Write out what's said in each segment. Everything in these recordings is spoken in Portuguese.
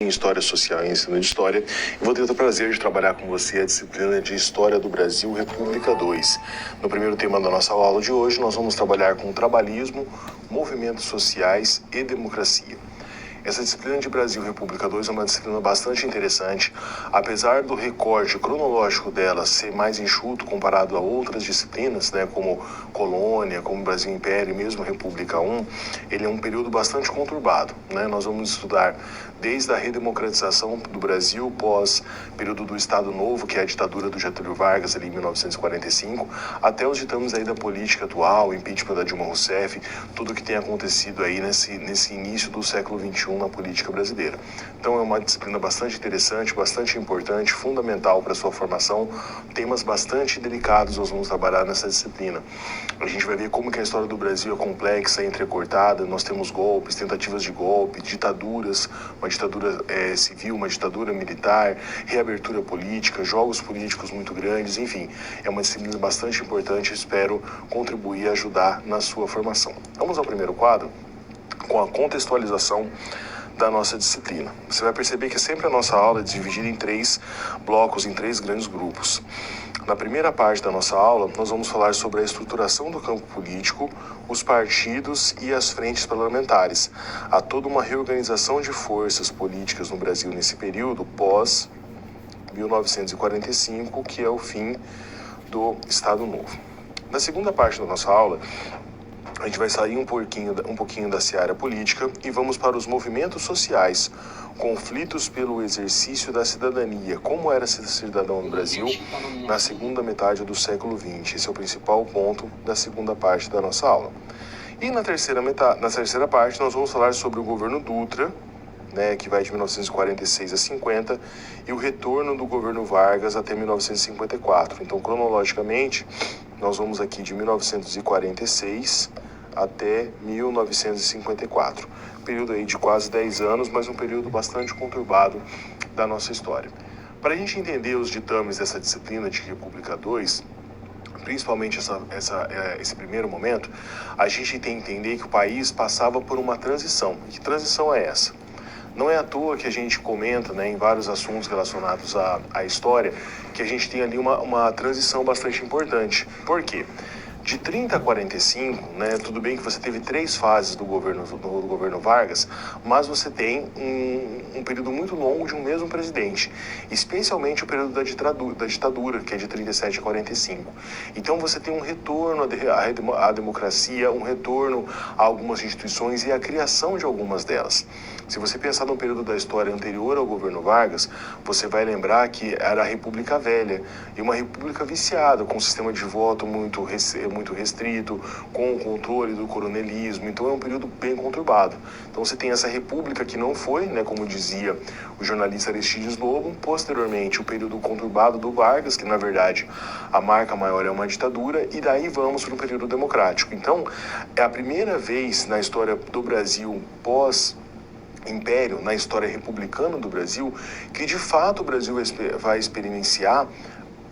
em História Social e Ensino de História, e vou ter o prazer de trabalhar com você a disciplina de História do Brasil, República 2. No primeiro tema da nossa aula de hoje, nós vamos trabalhar com trabalhismo, movimentos sociais e democracia. Essa disciplina de Brasil República 2 é uma disciplina bastante interessante, apesar do recorte cronológico dela ser mais enxuto comparado a outras disciplinas, né, como Colônia, como Brasil Império e mesmo República 1, ele é um período bastante conturbado, né? Nós vamos estudar desde a redemocratização do Brasil pós período do Estado Novo, que é a ditadura do Getúlio Vargas ali em 1945, até os ditames aí da política atual, impeachment da Dilma Rousseff, tudo que tem acontecido aí nesse início do século XXI na política brasileira. Então é uma disciplina bastante interessante, bastante importante, fundamental para a sua formação, temas bastante delicados nós vamos trabalhar nessa disciplina. A gente vai ver como que a história do Brasil é complexa, entrecortada, nós temos golpes, tentativas de golpe, ditaduras, uma ditadura civil, uma ditadura militar, reabertura política, jogos políticos muito grandes, enfim, é uma disciplina bastante importante, espero contribuir e ajudar na sua formação. Vamos ao primeiro quadro, com a contextualização da nossa disciplina. Você vai perceber que sempre a nossa aula é dividida em 3 blocos, em 3 grandes grupos. Na primeira parte da nossa aula, nós vamos falar sobre a estruturação do campo político, os partidos e as frentes parlamentares. Há toda uma reorganização de forças políticas no Brasil nesse período pós 1945, que é o fim do Estado Novo. Na segunda parte da nossa aula, a gente vai sair um pouquinho da seara política e vamos para os movimentos sociais, conflitos pelo exercício da cidadania, como era ser cidadão no Brasil na segunda metade do século XX. Esse é o principal ponto da segunda parte da nossa aula. E na terceira parte nós vamos falar sobre o governo Dutra, né, que vai de 1946 a 50, e o retorno do governo Vargas até 1954. Então, cronologicamente, nós vamos aqui de 1946 até 1954. Período aí de quase 10 anos, mas um período bastante conturbado da nossa história. Para a gente entender os ditames dessa disciplina de República 2, principalmente esse primeiro momento, a gente tem que entender que o país passava por uma transição. E que transição é essa? Não é à toa que a gente comenta, né, em vários assuntos relacionados à história, que a gente tem ali uma transição bastante importante. Por quê? De 30 a 45, né, tudo bem que você teve 3 fases do governo Vargas, mas você tem um período muito longo de um mesmo presidente, especialmente o período da ditadura, que é de 37 a 45. Então você tem um retorno à democracia, um retorno a algumas instituições e a criação de algumas delas. Se você pensar no período da história anterior ao governo Vargas, você vai lembrar que era a República Velha, e uma república viciada, com um sistema de voto muito restrito, com o controle do coronelismo. Então é um período bem conturbado. Então você tem essa república que não foi, né, como dizia o jornalista Aristides Lobo, posteriormente o período conturbado do Vargas, que na verdade a marca maior é uma ditadura, e daí vamos para o período democrático. Então é a primeira vez na história do Brasil pós-império, na história republicana do Brasil, que de fato o Brasil vai experienciar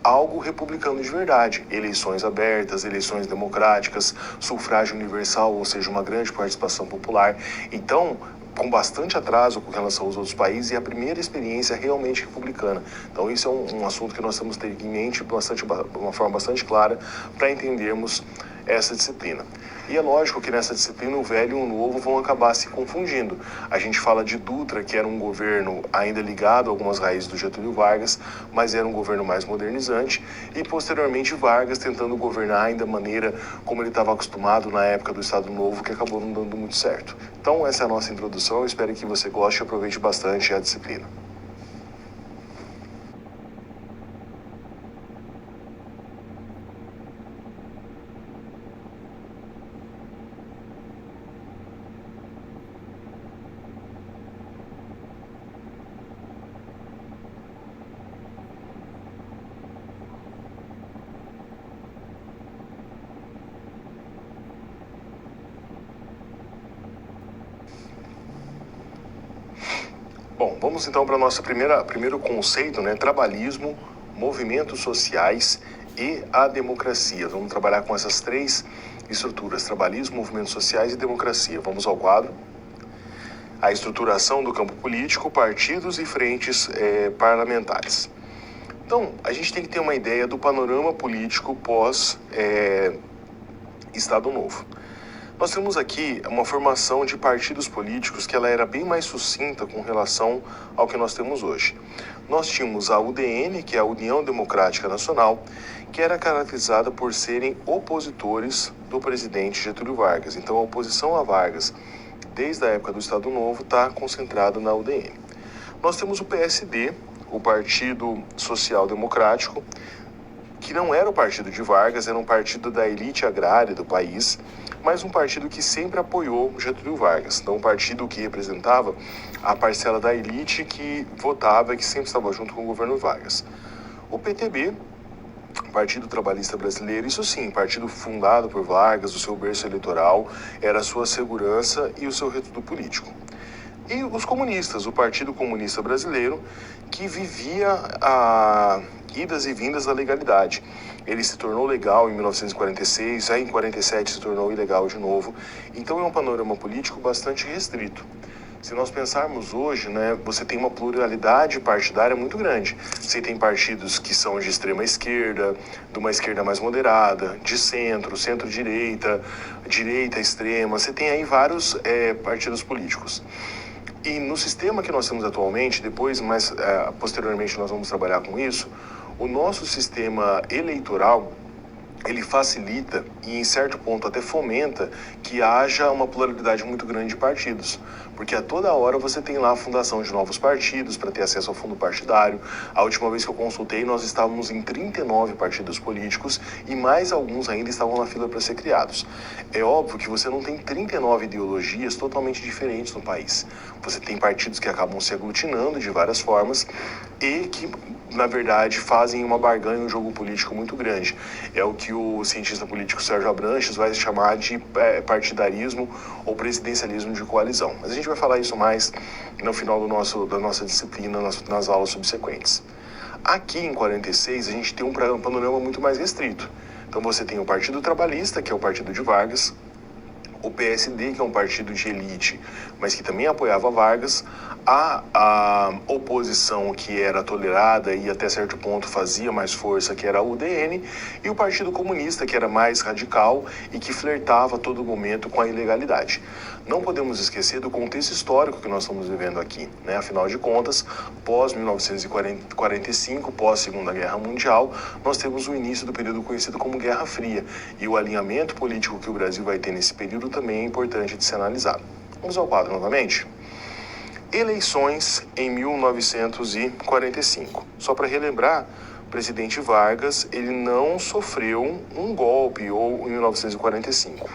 algo republicano de verdade. Eleições abertas, eleições democráticas, sufrágio universal, ou seja, uma grande participação popular. Então, com bastante atraso com relação aos outros países, e a primeira experiência realmente republicana. Então, isso é um assunto que nós temos que ter em mente de uma forma bastante clara para entendermos essa disciplina. E é lógico que nessa disciplina o velho e o novo vão acabar se confundindo. A gente fala de Dutra, que era um governo ainda ligado a algumas raízes do Getúlio Vargas, mas era um governo mais modernizante, e posteriormente Vargas tentando governar ainda da maneira como ele estava acostumado na época do Estado Novo, que acabou não dando muito certo. Então essa é a nossa introdução, eu espero que você goste e aproveite bastante a disciplina. Bom, vamos então para o nosso primeiro conceito, né? Trabalhismo, movimentos sociais e a democracia. Vamos trabalhar com essas 3 estruturas: trabalhismo, movimentos sociais e democracia. Vamos ao quadro. a estruturação do campo político, partidos e frentes parlamentares. Então, a gente tem que ter uma ideia do panorama político pós-Estado Novo. Nós temos aqui uma formação de partidos políticos que ela era bem mais sucinta com relação ao que nós temos hoje. Nós tínhamos a UDN, que é a União Democrática Nacional, que era caracterizada por serem opositores do presidente Getúlio Vargas. Então, a oposição a Vargas, desde a época do Estado Novo, está concentrada na UDN. Nós temos o PSD, o Partido Social Democrático, que não era o partido de Vargas, era um partido da elite agrária do país, mas um partido que sempre apoiou Getúlio Vargas. Então, um partido que representava a parcela da elite que votava e que sempre estava junto com o governo Vargas. O PTB, Partido Trabalhista Brasileiro, isso sim, partido fundado por Vargas, o seu berço eleitoral era a sua segurança e o seu reduto político. E os comunistas, o Partido Comunista Brasileiro, que vivia a idas e vindas da legalidade. Ele se tornou legal em 1946, aí em 47 se tornou ilegal de novo. Então é um panorama político bastante restrito. Se nós pensarmos hoje, você tem uma pluralidade partidária muito grande. Você tem partidos que são de extrema esquerda, de uma esquerda mais moderada, de centro, centro-direita, direita extrema. Você tem aí vários partidos políticos. E no sistema que nós temos atualmente, posteriormente nós vamos trabalhar com isso, o nosso sistema eleitoral, ele facilita e em certo ponto até fomenta que haja uma pluralidade muito grande de partidos, porque a toda hora você tem lá a fundação de novos partidos para ter acesso ao fundo partidário. A última vez que eu consultei, nós estávamos em 39 partidos políticos e mais alguns ainda estavam na fila para ser criados. É óbvio que você não tem 39 ideologias totalmente diferentes no país. Você tem partidos que acabam se aglutinando de várias formas e que, na verdade, fazem uma barganha, um jogo político muito grande. É o que o cientista político Sérgio Abranches vai chamar de partidarismo ou presidencialismo de coalizão. Mas a gente vai falar isso mais no final da nossa disciplina, nas aulas subsequentes. Aqui em 46, a gente tem um panorama muito mais restrito. Então você tem o Partido Trabalhista, que é o partido de Vargas, o PSD, que é um partido de elite, mas que também apoiava Vargas, a oposição que era tolerada e até certo ponto fazia mais força, que era a UDN, e o Partido Comunista, que era mais radical e que flertava a todo momento com a ilegalidade. Não podemos esquecer do contexto histórico que nós estamos vivendo aqui, Afinal de contas, pós-1945, pós-Segunda Guerra Mundial, nós temos o início do período conhecido como Guerra Fria, e o alinhamento político que o Brasil vai ter nesse período também é importante de ser analisado. Vamos ao quadro novamente. Eleições em 1945. Só para relembrar, o presidente Vargas, ele não sofreu um golpe em 1945.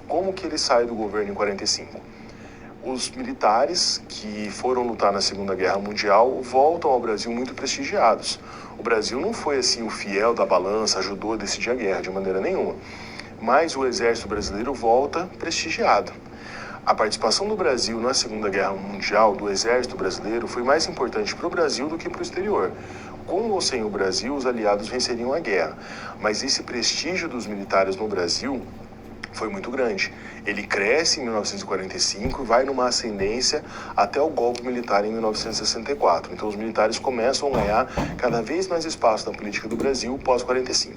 Como que ele sai do governo em 45? Os militares que foram lutar na Segunda Guerra Mundial voltam ao Brasil muito prestigiados. O Brasil não foi assim o fiel da balança, ajudou a decidir a guerra de maneira nenhuma. Mas o exército brasileiro volta prestigiado. A participação do Brasil na Segunda Guerra Mundial, do exército brasileiro, foi mais importante para o Brasil do que para o exterior. Com ou sem o Brasil, os aliados venceriam a guerra. Mas esse prestígio dos militares no Brasil foi muito grande. Ele cresce em 1945 e vai numa ascendência até o golpe militar em 1964. Então os militares começam a ganhar cada vez mais espaço na política do Brasil pós-45.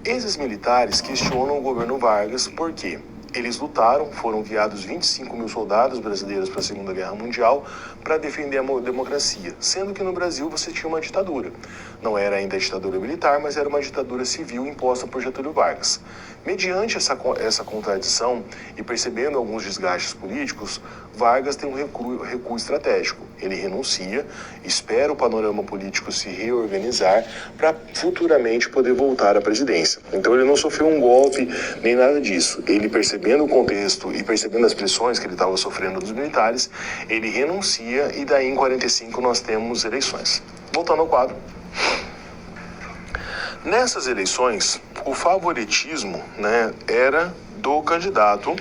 Esses militares questionam o governo Vargas por quê? Eles lutaram, foram enviados 25 mil soldados brasileiros para a Segunda Guerra Mundial para defender a democracia, sendo que no Brasil você tinha uma ditadura. Não era ainda a ditadura militar, mas era uma ditadura civil imposta por Getúlio Vargas. Mediante essa contradição e percebendo alguns desgastes políticos, Vargas tem um recuo estratégico. Ele renuncia, espera o panorama político se reorganizar para futuramente poder voltar à presidência. Então ele não sofreu um golpe nem nada disso. Ele, percebendo o contexto e percebendo as pressões que ele estava sofrendo dos militares, ele renuncia e daí em 45 nós temos eleições. Voltando ao quadro. Nessas eleições, o favoritismo era do candidato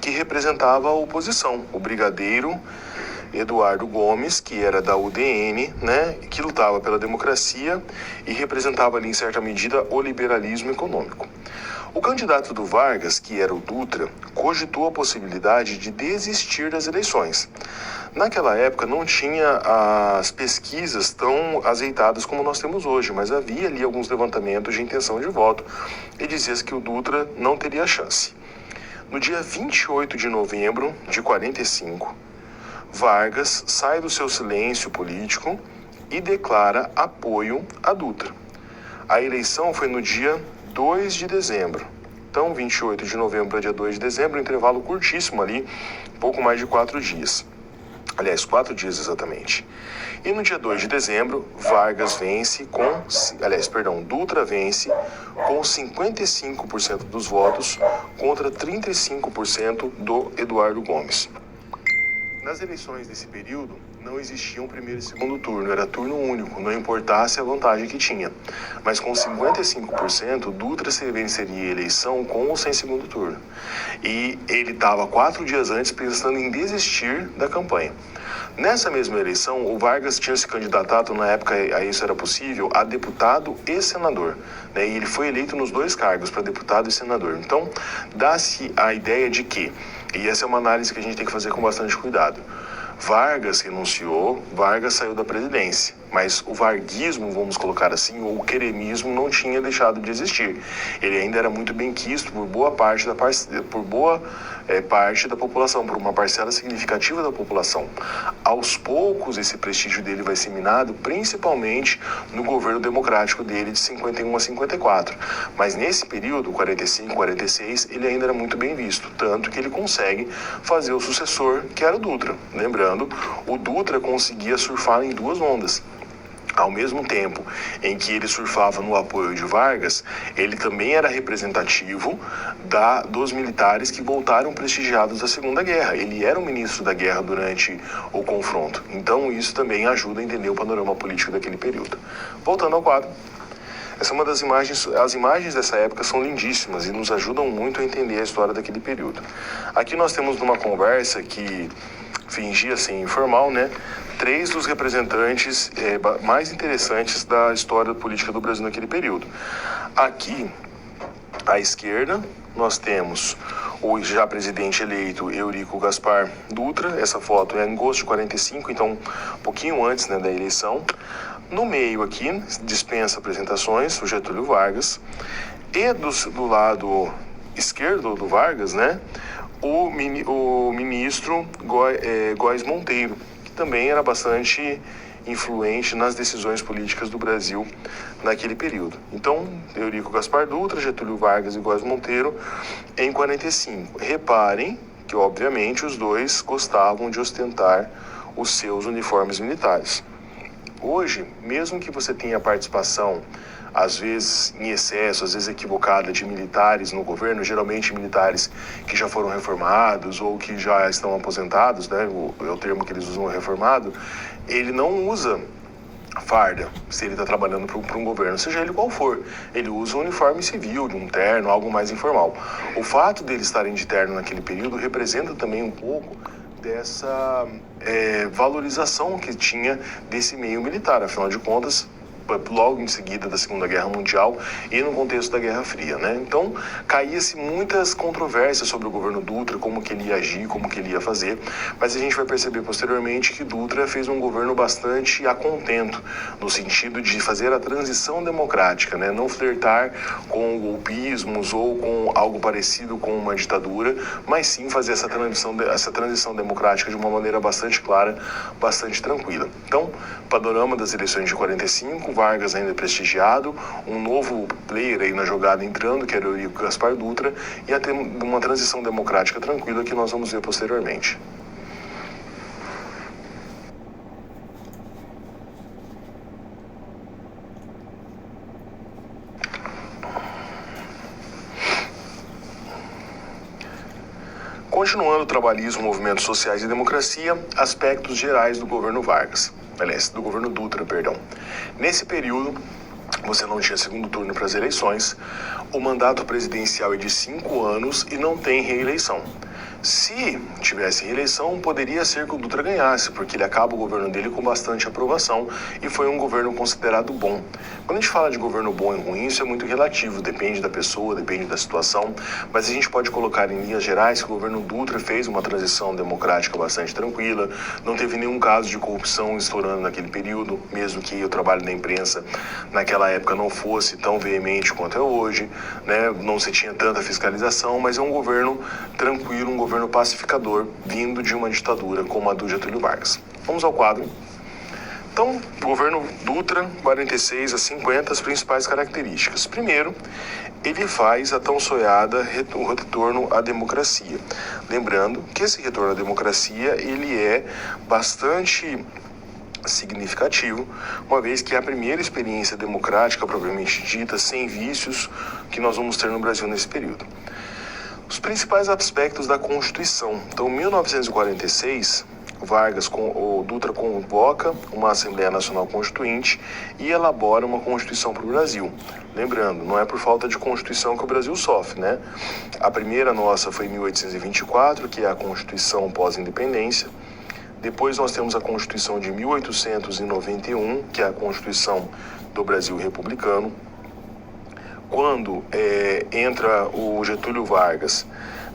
que representava a oposição, o brigadeiro Eduardo Gomes, que era da UDN, que lutava pela democracia e representava ali, em certa medida, o liberalismo econômico. O candidato do Vargas, que era o Dutra, cogitou a possibilidade de desistir das eleições. Naquela época não tinha as pesquisas tão azeitadas como nós temos hoje, mas havia ali alguns levantamentos de intenção de voto e dizia-se que o Dutra não teria chance. No dia 28 de novembro de 45, Vargas sai do seu silêncio político e declara apoio a Dutra. A eleição foi no dia 2 de dezembro. Então, 28 de novembro para dia 2 de dezembro, um intervalo curtíssimo ali, pouco mais de 4 dias. Aliás, 4 dias exatamente. E no dia 2 de dezembro, Dutra vence com 55% dos votos contra 35% do Eduardo Gomes. Nas eleições desse período, não existiam primeiro e segundo turno, era turno único, não importasse a vantagem que tinha. Mas com 55%, Dutra venceria a eleição com ou sem segundo turno. E ele estava 4 dias antes pensando em desistir da campanha. Nessa mesma eleição, o Vargas tinha se candidatado, na época a isso era possível, a deputado e senador. Né? E ele foi eleito nos 2 cargos, para deputado e senador. Então, dá-se a ideia de que, e essa é uma análise que a gente tem que fazer com bastante cuidado, Vargas renunciou, Vargas saiu da presidência, mas o varguismo, vamos colocar assim, ou o queremismo não tinha deixado de existir. Ele ainda era muito bem quisto por boa parte da população, por uma parcela significativa da população. Aos poucos, esse prestígio dele vai ser minado, principalmente no governo democrático dele de 51 a 54. Mas nesse período, 45, 46, ele ainda era muito bem visto, tanto que ele consegue fazer o sucessor, que era o Dutra. Lembrando, o Dutra conseguia surfar em 2 ondas. Ao mesmo tempo em que ele surfava no apoio de Vargas, ele também era representativo dos militares que voltaram prestigiados da Segunda Guerra. Ele era o ministro da guerra durante o confronto. Então isso também ajuda a entender o panorama político daquele período. Voltando ao quadro. Essa é uma das imagens, as imagens dessa época são lindíssimas e nos ajudam muito a entender a história daquele período. Aqui nós temos numa conversa que fingia ser informal, né? 3 dos representantes mais interessantes da história política do Brasil naquele período. Aqui, à esquerda, nós temos o já presidente eleito Eurico Gaspar Dutra. Essa foto é em agosto de 45, então um pouquinho antes, né, da eleição. No meio aqui, dispensa apresentações, o Getúlio Vargas. E do lado esquerdo do Vargas, né, o ministro Góes Monteiro, que também era bastante influente nas decisões políticas do Brasil naquele período. Então, Eurico Gaspar Dutra, Getúlio Vargas e Góes Monteiro em 45. Reparem que, obviamente, os dois gostavam de ostentar os seus uniformes militares. Hoje, mesmo que você tenha participação, às vezes em excesso, às vezes equivocada, de militares no governo, geralmente militares que já foram reformados ou que já estão aposentados, né, é o termo que eles usam, reformado, ele não usa farda, se ele está trabalhando para um governo, seja ele qual for. Ele usa um uniforme civil, de um terno, algo mais informal. O fato deles estarem de terno naquele período representa também um pouco dessa valorização que tinha desse meio militar. Afinal de contas, logo em seguida da Segunda Guerra Mundial e no contexto da Guerra Fria, né? Então, caía-se muitas controvérsias sobre o governo Dutra, como que ele ia agir, como que ele ia fazer, mas a gente vai perceber posteriormente que Dutra fez um governo bastante a contento, no sentido de fazer a transição democrática, né? Não flertar com golpismos ou com algo parecido com uma ditadura, mas sim fazer essa transição democrática de uma maneira bastante clara, bastante tranquila. Então, panorama das eleições de 45, Vargas ainda prestigiado, um novo player aí na jogada entrando, que era o Eurico Gaspar Dutra, e até uma transição democrática tranquila que nós vamos ver posteriormente. Continuando o trabalhismo, movimentos sociais e democracia, aspectos gerais do governo Vargas. Aliás, do governo Dutra, perdão. Nesse período, você não tinha segundo turno para as eleições, o mandato presidencial é de 5 anos e não tem reeleição. Se tivesse reeleição, poderia ser que o Dutra ganhasse, porque ele acaba o governo dele com bastante aprovação e foi um governo considerado bom. Quando a gente fala de governo bom e ruim, isso é muito relativo, depende da pessoa, depende da situação, mas a gente pode colocar em linhas gerais que o governo Dutra fez uma transição democrática bastante tranquila, não teve nenhum caso de corrupção estourando naquele período, mesmo que o trabalho da imprensa naquela época não fosse tão veemente quanto é hoje, né? Não se tinha tanta fiscalização, mas é um governo tranquilo, um governo pacificador, vindo de uma ditadura como a do Getúlio Vargas. Vamos ao quadro. Então, governo Dutra, 46 a 50, as principais características. Primeiro, ele faz a tão sonhada o retorno à democracia. Lembrando que esse retorno à democracia, ele é bastante significativo, uma vez que é a primeira experiência democrática, propriamente dita, sem vícios, que nós vamos ter no Brasil nesse período. Os principais aspectos da Constituição. Então, em 1946, o Dutra convoca uma Assembleia Nacional Constituinte e elabora uma Constituição para o Brasil. Lembrando, não é por falta de Constituição que o Brasil sofre, né? A primeira nossa foi em 1824, que é a Constituição pós-independência. Depois nós temos a Constituição de 1891, que é a Constituição do Brasil republicano. Quando entra o Getúlio Vargas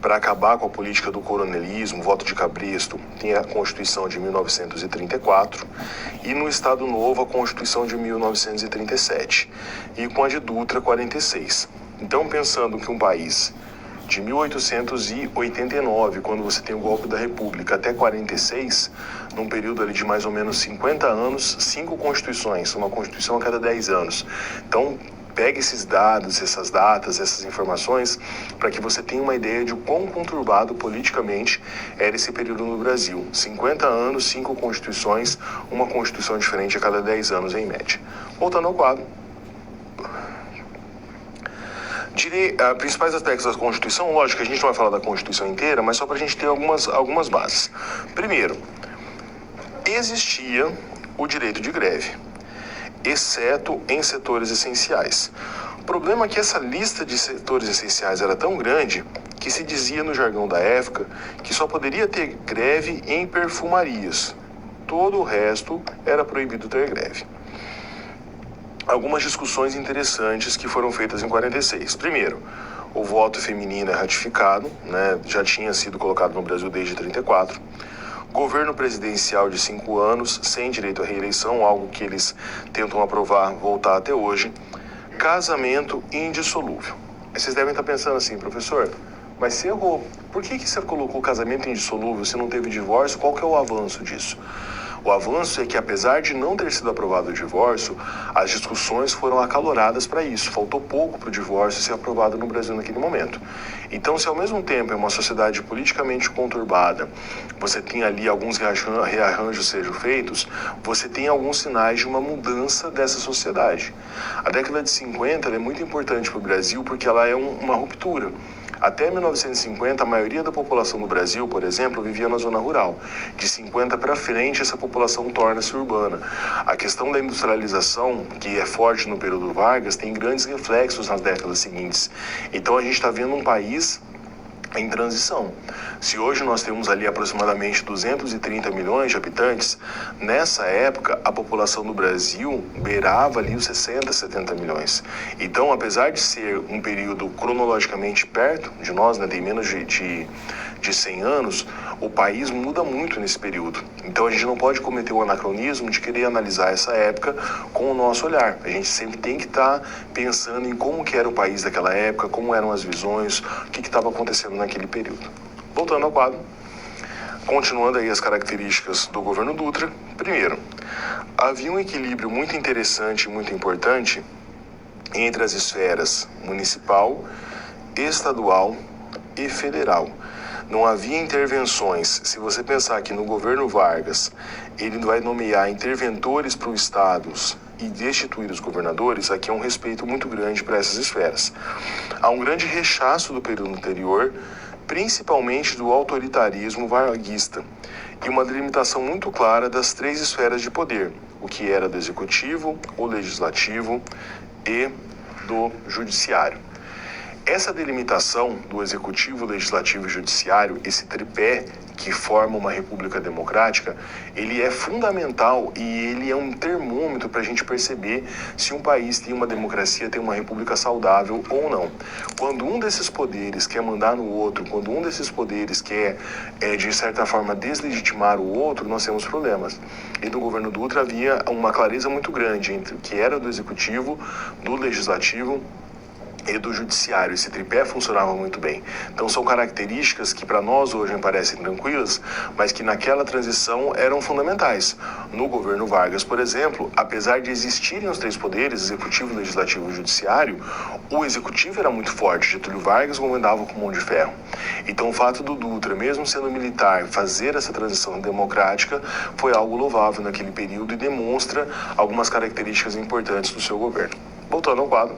para acabar com a política do coronelismo, voto de cabresto, tem a Constituição de 1934 e no Estado Novo a Constituição de 1937 e com a de Dutra 46. Então, pensando que um país de 1889, quando você tem o golpe da República, até 46, num período ali de mais ou menos 50 anos, 5 constituições, uma constituição a cada 10 anos. Então, pegue esses dados, essas datas, essas informações, para que você tenha uma ideia de quão conturbado politicamente era esse período no Brasil. 50 anos, 5 constituições, uma constituição diferente a cada 10 anos em média. Voltando ao quadro. Principais aspectos da Constituição, lógico que a gente não vai falar da Constituição inteira, mas só para a gente ter algumas bases. Primeiro, existia o direito de greve, exceto em setores essenciais. O problema é que essa lista de setores essenciais era tão grande que se dizia no jargão da época que só poderia ter greve em perfumarias. Todo o resto era proibido ter greve. Algumas discussões interessantes que foram feitas em 46. Primeiro, o voto feminino é ratificado, né? Já tinha sido colocado no Brasil desde 34. Governo presidencial de 5 anos, sem direito à reeleição, algo que eles tentam aprovar, voltar até hoje. Casamento indissolúvel. Aí vocês devem estar pensando assim, professor, mas você errou. Por que você colocou casamento indissolúvel se não teve divórcio? Qual que é o avanço disso? O avanço é que, apesar de não ter sido aprovado o divórcio, as discussões foram acaloradas para isso. Faltou pouco para o divórcio ser aprovado no Brasil naquele momento. Então, se ao mesmo tempo é uma sociedade politicamente conturbada, você tem ali alguns rearranjos sejam feitos, você tem alguns sinais de uma mudança dessa sociedade. A década de 50 é muito importante para o Brasil porque ela é uma ruptura. Até 1950, a maioria da população do Brasil, por exemplo, vivia na zona rural. De 50 para frente, essa população torna-se urbana. A questão da industrialização, que é forte no período Vargas, tem grandes reflexos nas décadas seguintes. Então, a gente está vendo um país em transição. Se hoje nós temos ali aproximadamente 230 milhões de habitantes, nessa época a população do Brasil beirava ali os 60, 70 milhões. Então, apesar de ser um período cronologicamente perto de nós, né, tem menos de 100 anos, o país muda muito nesse período. Então a gente não pode cometer o anacronismo de querer analisar essa época com o nosso olhar. A gente sempre tem que estar pensando em como que era o país daquela época, como eram as visões, o que estava acontecendo naquele período. Voltando ao quadro, continuando aí as características do governo Dutra. Primeiro, havia um equilíbrio muito interessante, muito importante entre as esferas municipal, estadual e federal. Não havia intervenções. Se você pensar que no governo Vargas ele vai nomear interventores para os estados e destituir os governadores, aqui é um respeito muito grande para essas esferas. Há um grande rechaço do período anterior, principalmente do autoritarismo varguista, e uma delimitação muito clara das 3 esferas de poder, o que era do executivo, o legislativo e do judiciário. Essa delimitação do executivo, legislativo e judiciário, esse tripé que forma uma república democrática, ele é fundamental e ele é um termômetro para a gente perceber se um país tem uma democracia, tem uma república saudável ou não. Quando um desses poderes quer mandar no outro, quando um desses poderes quer, de certa forma, deslegitimar o outro, nós temos problemas. E no governo Dutra havia uma clareza muito grande entre o que era do executivo, do legislativo e do judiciário. Esse tripé funcionava muito bem. Então são características que para nós hoje me parecem tranquilas, mas que naquela transição eram fundamentais. No governo Vargas, por exemplo, apesar de existirem os três poderes, executivo, legislativo e judiciário, o executivo era muito forte. Getúlio Vargas comandava com mão de ferro. Então o fato do Dutra, mesmo sendo militar, fazer essa transição democrática foi algo louvável naquele período e demonstra algumas características importantes do seu governo. Voltando ao quadro.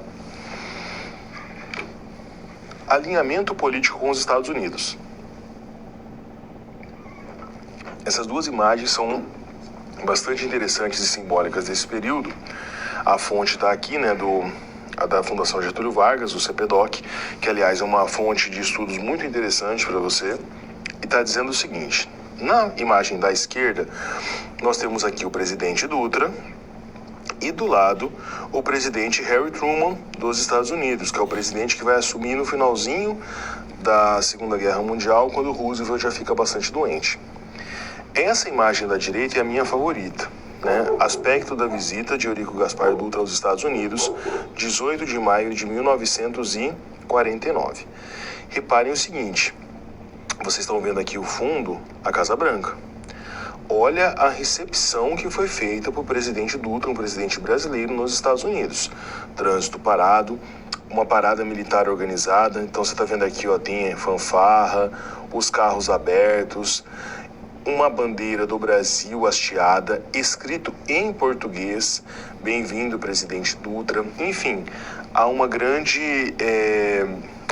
Alinhamento político com os Estados Unidos. Essas duas imagens são bastante interessantes e simbólicas desse período. A fonte está aqui, né, da Fundação Getúlio Vargas, o CPDOC, que aliás é uma fonte de estudos muito interessante para você, e está dizendo o seguinte: na imagem da esquerda, nós temos aqui o presidente Dutra, e do lado, o presidente Harry Truman dos Estados Unidos, que é o presidente que vai assumir no finalzinho da Segunda Guerra Mundial, quando Roosevelt já fica bastante doente. Essa imagem da direita é a minha favorita, né? Aspecto da visita de Eurico Gaspar Dutra aos Estados Unidos, 18 de maio de 1949. Reparem o seguinte, vocês estão vendo aqui o fundo, a Casa Branca. Olha a recepção que foi feita para o presidente Dutra, um presidente brasileiro nos Estados Unidos. Trânsito parado, uma parada militar organizada. Então você está vendo aqui, ó, tem fanfarra, os carros abertos, uma bandeira do Brasil hasteada, escrito em português, bem-vindo presidente Dutra. Enfim, há uma grande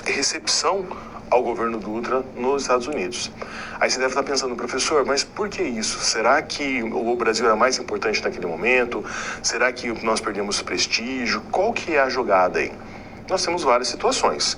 recepção ao governo Dutra nos Estados Unidos. Aí você deve estar pensando, professor, mas por que isso? Será que o Brasil era mais importante naquele momento? Será que nós perdemos prestígio? Qual que é a jogada aí? Nós temos várias situações.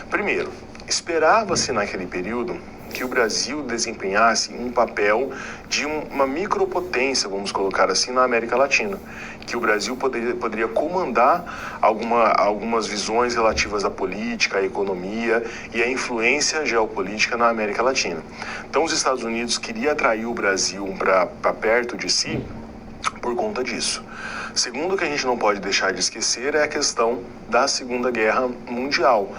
Primeiro, esperava-se naquele período que o Brasil desempenhasse um papel de uma micropotência, vamos colocar assim, na América Latina. Que o Brasil poderia comandar algumas visões relativas à política, à economia e à influência geopolítica na América Latina. Então os Estados Unidos queriam atrair o Brasil para perto de si por conta disso. Segundo, que a gente não pode deixar de esquecer é a questão da Segunda Guerra Mundial.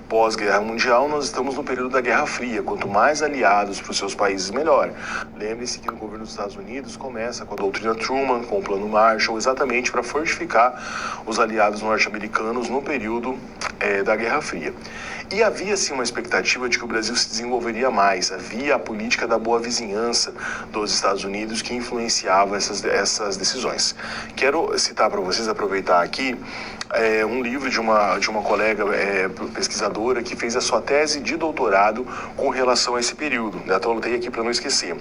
Pós-Guerra Mundial, nós estamos no período da Guerra Fria. Quanto mais aliados para os seus países, melhor. Lembre-se que o governo dos Estados Unidos começa com a doutrina Truman, com o Plano Marshall, exatamente para fortificar os aliados norte-americanos no período da Guerra Fria. E havia-se uma expectativa de que o Brasil se desenvolveria mais. Havia a política da boa vizinhança dos Estados Unidos que influenciava essas decisões. Quero citar para vocês, aproveitar aqui, um livro de uma colega pesquisadora que fez a sua tese de doutorado com relação a esse período. Então eu anotei aqui para não esquecer.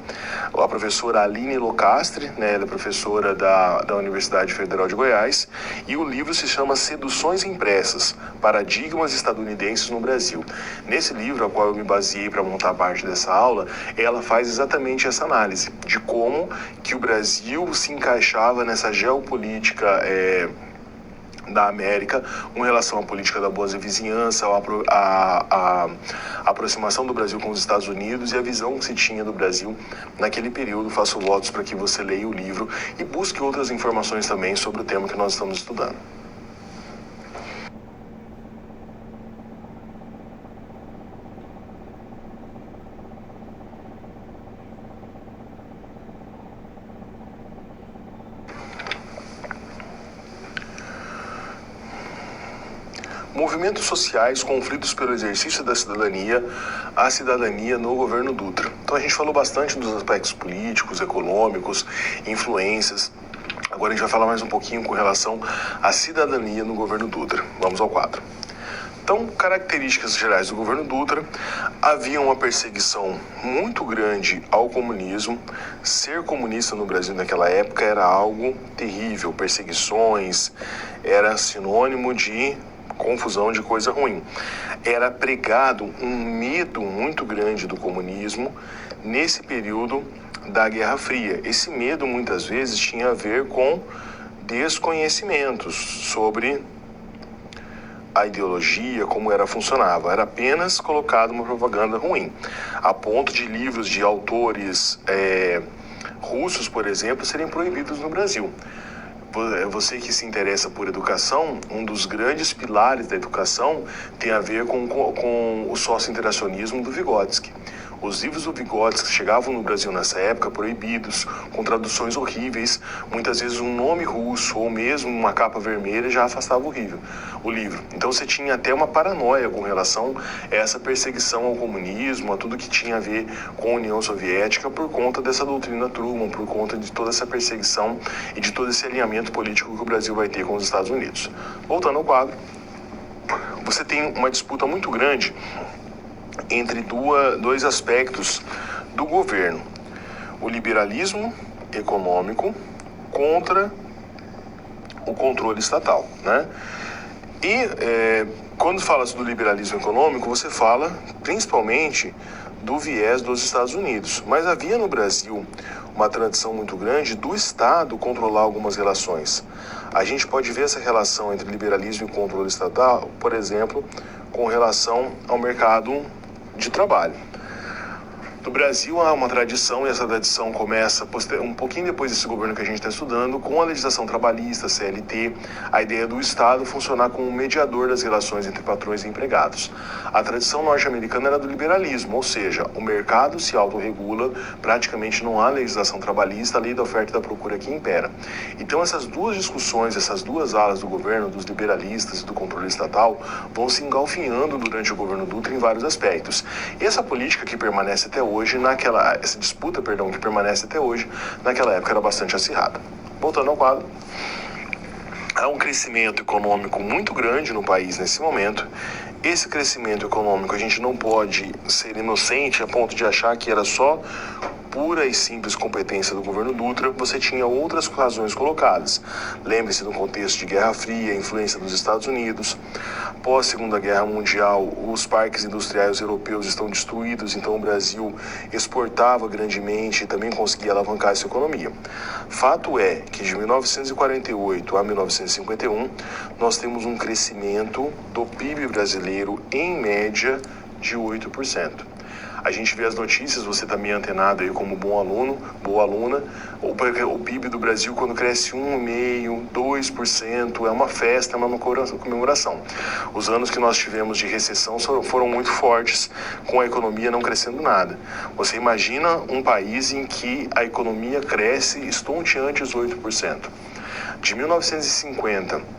A professora Aline Locastre, né, ela é professora da Universidade Federal de Goiás, e o livro se chama Seduções Impressas, Paradigmas Estadunidenses no Brasil. Nesse livro, a qual eu me baseei para montar parte dessa aula, ela faz exatamente essa análise de como que o Brasil se encaixava nessa geopolítica da América com relação à política da boa vizinhança, a aproximação do Brasil com os Estados Unidos e a visão que se tinha do Brasil naquele período. Faço votos para que você leia o livro e busque outras informações também sobre o tema que nós estamos estudando. Movimentos sociais, conflitos pelo exercício da cidadania, a cidadania no governo Dutra. Então a gente falou bastante dos aspectos políticos, econômicos, influências. Agora a gente vai falar mais um pouquinho com relação à cidadania no governo Dutra. Vamos ao quadro. Então, características gerais do governo Dutra: havia uma perseguição muito grande ao comunismo. Ser comunista no Brasil naquela época era algo terrível. Perseguições era sinônimo de confusão de coisa ruim. Era pregado um medo muito grande do comunismo nesse período da Guerra Fria. Esse medo muitas vezes tinha a ver com desconhecimentos sobre a ideologia, como ela funcionava. Era apenas colocado uma propaganda ruim, a ponto de livros de autores russos, por exemplo, serem proibidos no Brasil. Você que se interessa por educação, um dos grandes pilares da educação tem a ver com o socio-interacionismo do Vygotsky. Os livros do Vygotsky chegavam no Brasil nessa época proibidos, com traduções horríveis, muitas vezes um nome russo ou mesmo uma capa vermelha já afastava o livro. Então você tinha até uma paranoia com relação a essa perseguição ao comunismo, a tudo que tinha a ver com a União Soviética por conta dessa doutrina Truman, por conta de toda essa perseguição e de todo esse alinhamento político que o Brasil vai ter com os Estados Unidos. Voltando ao quadro, você tem uma disputa muito grande entre dois aspectos do governo: o liberalismo econômico contra o controle estatal, né? E quando fala-se do liberalismo econômico, você fala principalmente do viés dos Estados Unidos, mas havia no Brasil uma tradição muito grande do Estado controlar algumas relações. A gente pode ver essa relação entre liberalismo e controle estatal, por exemplo, com relação ao mercado de trabalho. No Brasil há uma tradição, e essa tradição começa um pouquinho depois desse governo que a gente está estudando, com a legislação trabalhista, CLT, a ideia do Estado funcionar como um mediador das relações entre patrões e empregados. A tradição norte-americana era do liberalismo, ou seja, o mercado se autorregula, praticamente não há legislação trabalhista, a lei da oferta e da procura que impera. Então essas duas discussões, essas duas alas do governo, dos liberalistas e do controle estatal, vão se engalfinhando durante o governo Dutra em vários aspectos. E essa política que permanece até hoje, essa disputa que permanece até hoje, naquela época era bastante acirrada. Voltando ao quadro, há um crescimento econômico muito grande no país nesse momento. Esse crescimento econômico, a gente não pode ser inocente a ponto de achar que era só pura e simples competência do governo Dutra. Você tinha outras razões colocadas. Lembre-se do contexto de Guerra Fria, influência dos Estados Unidos. Pós Segunda Guerra Mundial, os parques industriais europeus estão destruídos, então o Brasil exportava grandemente e também conseguia alavancar essa economia. Fato é que de 1948 a 1951, nós temos um crescimento do PIB brasileiro, em média, de 8%. A gente vê as notícias, você está meio antenado aí como bom aluno, boa aluna. O PIB do Brasil, quando cresce 1,5%, 2%, é uma festa, é uma comemoração. Os anos que nós tivemos de recessão foram muito fortes, com a economia não crescendo nada. Você imagina um país em que a economia cresce estonteantes 8%. De 1950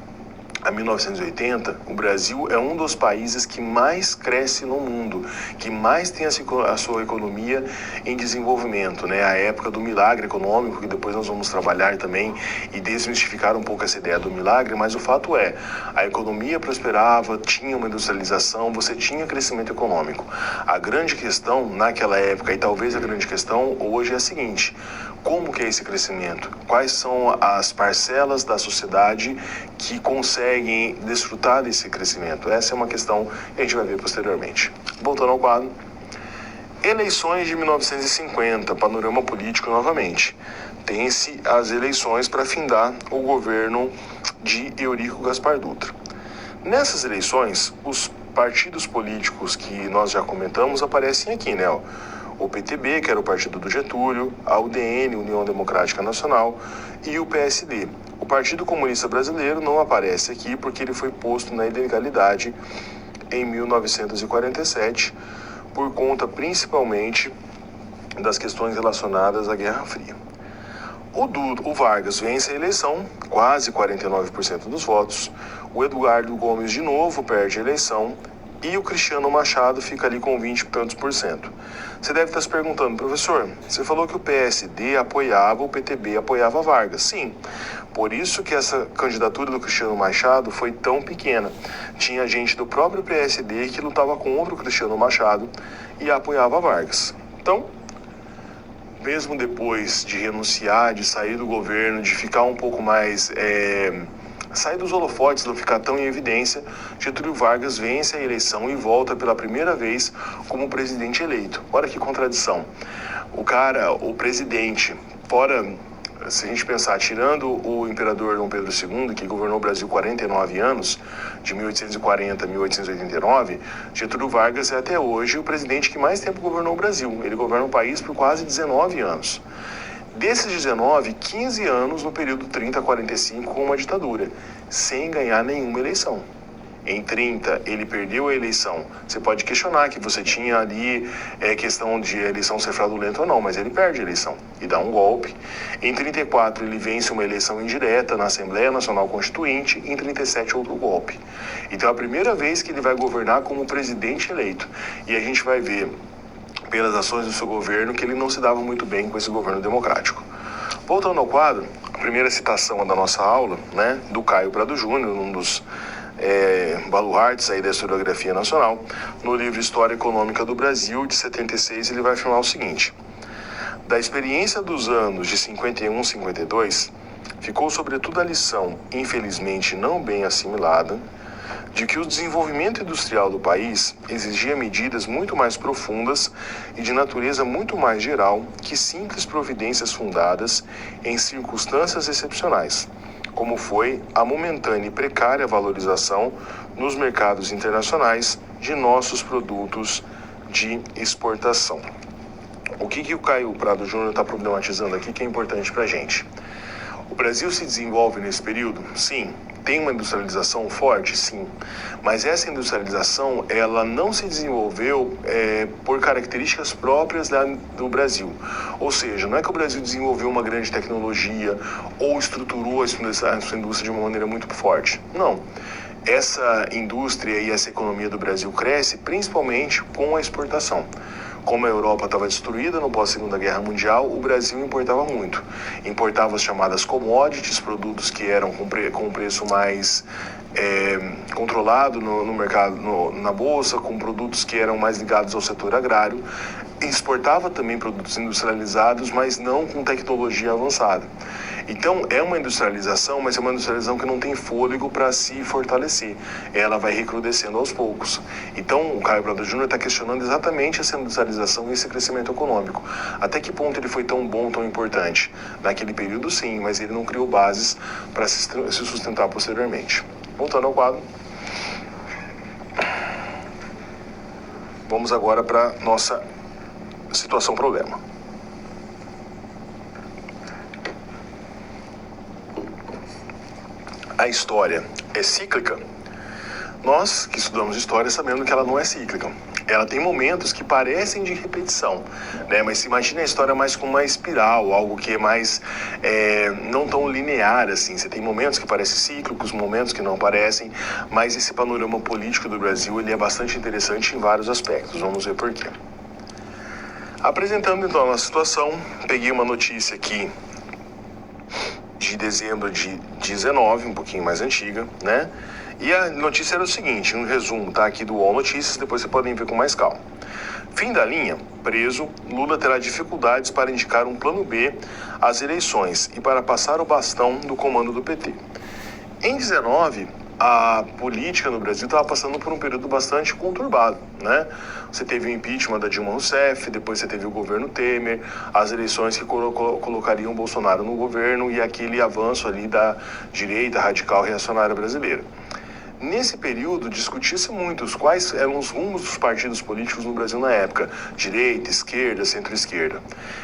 a 1980, o Brasil é um dos países que mais cresce no mundo, que mais tem a sua economia em desenvolvimento, né? A época do milagre econômico, que depois nós vamos trabalhar também e desmistificar um pouco essa ideia do milagre, mas o fato é, a economia prosperava, tinha uma industrialização, você tinha crescimento econômico. A grande questão naquela época, e talvez a grande questão hoje, é a seguinte: como que é esse crescimento? Quais são as parcelas da sociedade que conseguem desfrutar desse crescimento? Essa é uma questão que a gente vai ver posteriormente. Voltando ao quadro. Eleições de 1950, panorama político novamente. Tem-se as eleições para findar o governo de Eurico Gaspar Dutra. Nessas eleições, os partidos políticos que nós já comentamos aparecem aqui, né? O PTB, que era o partido do Getúlio, a UDN, União Democrática Nacional, e o PSD. O Partido Comunista Brasileiro não aparece aqui porque ele foi posto na ilegalidade em 1947, por conta principalmente das questões relacionadas à Guerra Fria. O Vargas vence a eleição, quase 49% dos votos. O Eduardo Gomes de novo perde a eleição. E o Cristiano Machado fica ali com 20 e tantos por cento. Você deve estar se perguntando: professor, você falou que o PSD apoiava, o PTB apoiava Vargas. Sim, por isso que essa candidatura do Cristiano Machado foi tão pequena. Tinha gente do próprio PSD que lutava contra o Cristiano Machado e apoiava Vargas. Então, mesmo depois de renunciar, de sair do governo, de ficar um pouco mais sai dos holofotes, não ficar tão em evidência, Getúlio Vargas vence a eleição e volta pela primeira vez como presidente eleito. Olha que contradição. O presidente, se a gente pensar, tirando o imperador Dom Pedro II, que governou o Brasil 49 anos, de 1840 a 1889, Getúlio Vargas é até hoje o presidente que mais tempo governou o Brasil. Ele governa o país por quase 19 anos. Desses 19, 15 anos no período 30 a 45 com uma ditadura, sem ganhar nenhuma eleição. Em 30, ele perdeu a eleição. Você pode questionar que você tinha ali questão de a eleição ser fraudulenta ou não, mas ele perde a eleição e dá um golpe. Em 34, ele vence uma eleição indireta na Assembleia Nacional Constituinte. Em 37, outro golpe. Então, é a primeira vez que ele vai governar como presidente eleito. E a gente vai ver, pelas ações do seu governo, que ele não se dava muito bem com esse governo democrático. Voltando ao quadro, a primeira citação da nossa aula, né, do Caio Prado Júnior, um dos baluartes aí da historiografia nacional, no livro História Econômica do Brasil, de 76, ele vai afirmar o seguinte: da experiência dos anos de 51 e 52, ficou sobretudo a lição, infelizmente não bem assimilada, de que o desenvolvimento industrial do país exigia medidas muito mais profundas e de natureza muito mais geral que simples providências fundadas em circunstâncias excepcionais, como foi a momentânea e precária valorização nos mercados internacionais de nossos produtos de exportação. O que o Caio Prado Júnior está problematizando aqui que é importante para a gente? O Brasil se desenvolve nesse período? Sim. Tem uma industrialização forte? Sim. Mas essa industrialização, ela não se desenvolveu por características próprias do Brasil. Ou seja, não é que o Brasil desenvolveu uma grande tecnologia ou estruturou a sua indústria de uma maneira muito forte. Não. Essa indústria e essa economia do Brasil cresce principalmente com a exportação. Como a Europa estava destruída no pós-Segunda Guerra Mundial, o Brasil importava muito. Importava as chamadas commodities, produtos que eram com preço mais controlado no mercado, na bolsa, com produtos que eram mais ligados ao setor agrário. Exportava também produtos industrializados, mas não com tecnologia avançada. Então, é uma industrialização, mas é uma industrialização que não tem fôlego para se fortalecer. Ela vai recrudescendo aos poucos. Então, o Caio Prado Júnior está questionando exatamente essa industrialização e esse crescimento econômico. Até que ponto ele foi tão bom, tão importante? Naquele período, sim, mas ele não criou bases para se sustentar posteriormente. Voltando ao quadro. Vamos agora para nossa situação-problema. A história é cíclica? Nós que estudamos história sabemos que ela não é cíclica. Ela tem momentos que parecem de repetição, né? Mas se imagina a história mais como uma espiral, algo que é mais não tão linear assim. Você tem momentos que parecem cíclicos, momentos que não parecem, mas esse panorama político do Brasil ele é bastante interessante em vários aspectos. Vamos ver por quê. Apresentando então a nossa situação, peguei uma notícia aqui de dezembro de 19, um pouquinho mais antiga, né? E a notícia era o seguinte, um resumo, tá? Aqui do UOL Notícias, depois vocês podem ver com mais calma. Fim da linha, preso, Lula terá dificuldades para indicar um plano B às eleições e para passar o bastão do comando do PT. Em 19, a política no Brasil estava passando por um período bastante conturbado, né? Você teve o impeachment da Dilma Rousseff, depois você teve o governo Temer, as eleições que colocariam Bolsonaro no governo e aquele avanço ali da direita radical reacionária brasileira. Nesse período, discutia-se muito quais eram os rumos dos partidos políticos no Brasil na época, direita, esquerda, centro-esquerda.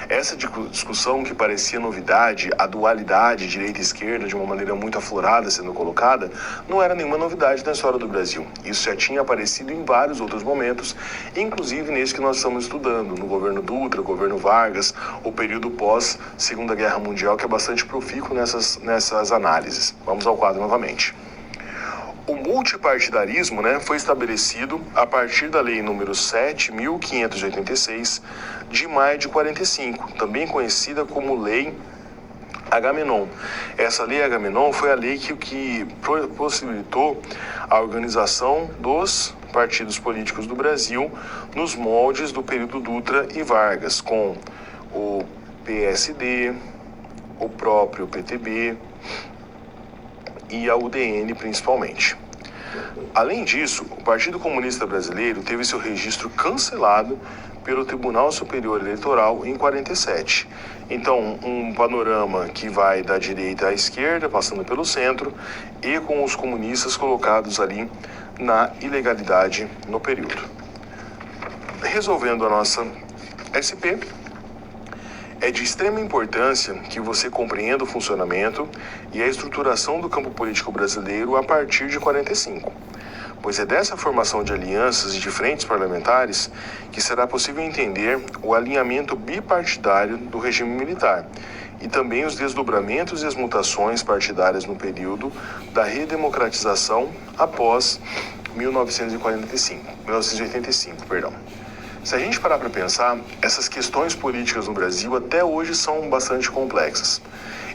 Essa discussão que parecia novidade, a dualidade direita e esquerda de uma maneira muito aflorada sendo colocada, não era nenhuma novidade na história do Brasil. Isso já tinha aparecido em vários outros momentos, inclusive nesse que nós estamos estudando, no governo Dutra, governo Vargas, o período pós-Segunda Guerra Mundial, que é bastante profícuo nessas análises. Vamos ao quadro novamente. O multipartidarismo, né, foi estabelecido a partir da Lei número 7.586, de maio de 45, também conhecida como Lei Agamenon. Essa Lei Agamenon foi a lei que possibilitou a organização dos partidos políticos do Brasil nos moldes do período Dutra e Vargas, com o PSD, o próprio PTB, e a UDN principalmente. Além disso, o Partido Comunista Brasileiro teve seu registro cancelado pelo Tribunal Superior Eleitoral em 47. Então, um panorama que vai da direita à esquerda, passando pelo centro, e com os comunistas colocados ali na ilegalidade no período. Resolvendo a nossa SP, é de extrema importância que você compreenda o funcionamento e a estruturação do campo político brasileiro a partir de 45, pois é dessa formação de alianças e de frentes parlamentares que será possível entender o alinhamento bipartidário do regime militar e também os desdobramentos e as mutações partidárias no período da redemocratização após 1985. Se a gente parar para pensar, essas questões políticas no Brasil até hoje são bastante complexas.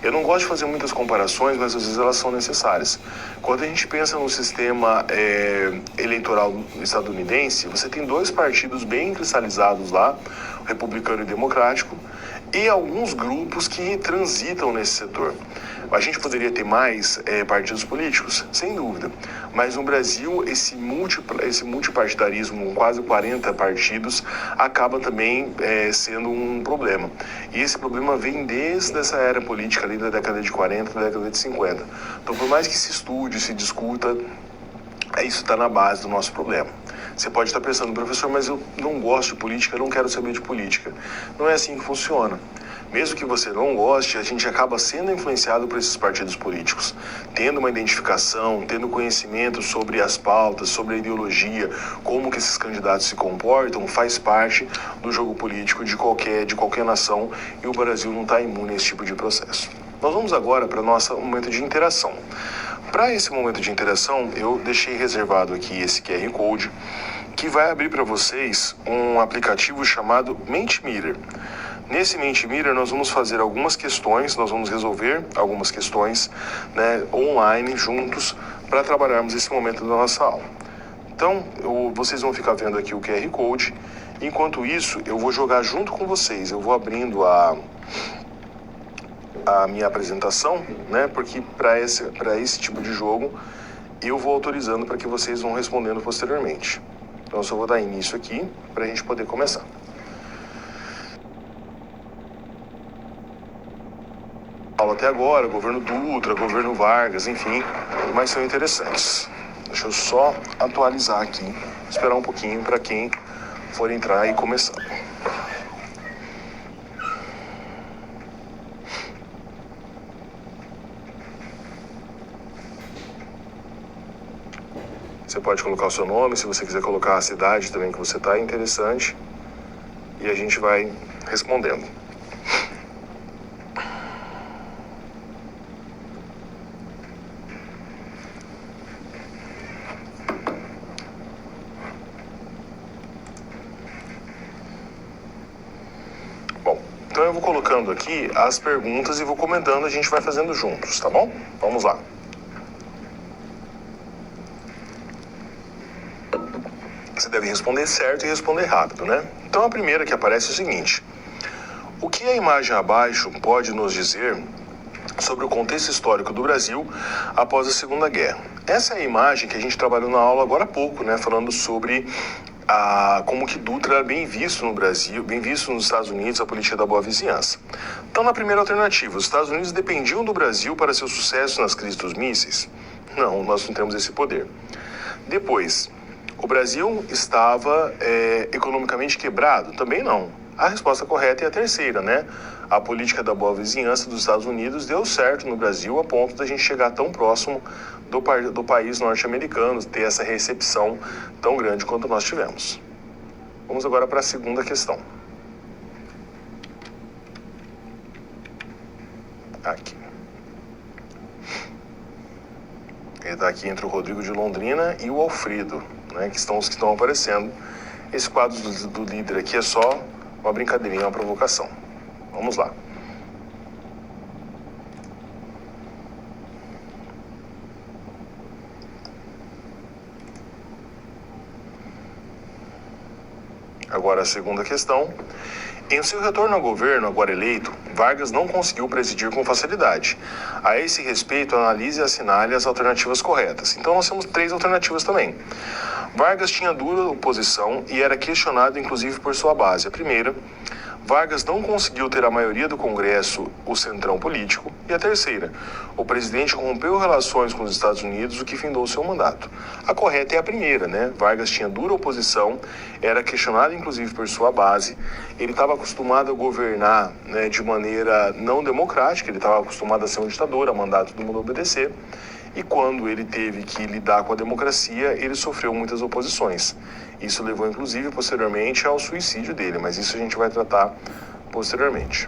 Eu não gosto de fazer muitas comparações, mas às vezes elas são necessárias. Quando a gente pensa no sistema eleitoral estadunidense, você tem dois partidos bem cristalizados lá, o republicano e o democrático, e alguns grupos que transitam nesse setor. A gente poderia ter mais partidos políticos? Sem dúvida. Mas no Brasil, esse multipartidarismo, com quase 40 partidos, acaba também sendo um problema. E esse problema vem desde essa era política ali da década de 40, da década de 50. Então, por mais que se estude, se discuta, isso está na base do nosso problema. Você pode estar pensando, professor, mas eu não gosto de política, eu não quero saber de política. Não é assim que funciona. Mesmo que você não goste, a gente acaba sendo influenciado por esses partidos políticos, tendo uma identificação, tendo conhecimento sobre as pautas, sobre a ideologia, como que esses candidatos se comportam, faz parte do jogo político de qualquer nação, e o Brasil não está imune a esse tipo de processo. Nós vamos agora para o nosso momento de interação. Para esse momento de interação, eu deixei reservado aqui esse QR Code, que vai abrir para vocês um aplicativo chamado Mentimeter. Nesse Mentimeter, nós vamos fazer algumas questões, nós vamos resolver algumas questões, online, juntos, para trabalharmos esse momento da nossa aula. Então, vocês vão ficar vendo aqui o QR Code. Enquanto isso, eu vou jogar junto com vocês, eu vou abrindo a minha apresentação, porque para esse tipo de jogo, eu vou autorizando para que vocês vão respondendo posteriormente. Então, eu só vou dar início aqui, para a gente poder começar. Aula até agora, governo Dutra, governo Vargas, enfim, mas são interessantes. Deixa eu só atualizar aqui, esperar um pouquinho para quem for entrar e começar. Você pode colocar o seu nome, se você quiser colocar a cidade também que você está, é interessante. E a gente vai respondendo. Bom, então eu vou colocando aqui as perguntas e vou comentando, a gente vai fazendo juntos, tá bom? Vamos lá. Você deve responder certo e responder rápido, Então a primeira que aparece é o seguinte: o que a imagem abaixo pode nos dizer sobre o contexto histórico do Brasil após a Segunda Guerra? Essa é a imagem que a gente trabalhou na aula agora há pouco, falando sobre como que Dutra era bem visto no Brasil, bem visto nos Estados Unidos, a política da boa vizinhança. Então, na primeira alternativa, os Estados Unidos dependiam do Brasil para seu sucesso nas crises dos mísseis? Não, nós não temos esse poder. Depois, o Brasil estava economicamente quebrado? Também não. A resposta correta é a terceira, A política da boa vizinhança dos Estados Unidos deu certo no Brasil a ponto da gente chegar tão próximo do país norte-americano, ter essa recepção tão grande quanto nós tivemos. Vamos agora para a segunda questão. Aqui. Ele está aqui entre o Rodrigo de Londrina e o Alfredo, que são os que estão aparecendo. Esse quadro do líder aqui é só uma brincadeirinha, uma provocação. Vamos lá. Agora a segunda questão. Em seu retorno ao governo, agora eleito, Vargas não conseguiu presidir com facilidade. A esse respeito, analise e assinale as alternativas corretas. Então nós temos 3 alternativas também. Vargas tinha dura oposição e era questionado inclusive por sua base. A primeira, Vargas não conseguiu ter a maioria do Congresso, o centrão político. E a terceira, o presidente rompeu relações com os Estados Unidos, o que findou seu mandato. A correta é a primeira, né? Vargas tinha dura oposição, era questionado inclusive por sua base. Ele estava acostumado a governar, né, de maneira não democrática, ele estava acostumado a ser um ditador, a mandato todo mundo obedecer. E quando ele teve que lidar com a democracia, ele sofreu muitas oposições. Isso levou, inclusive, posteriormente ao suicídio dele, mas isso a gente vai tratar posteriormente.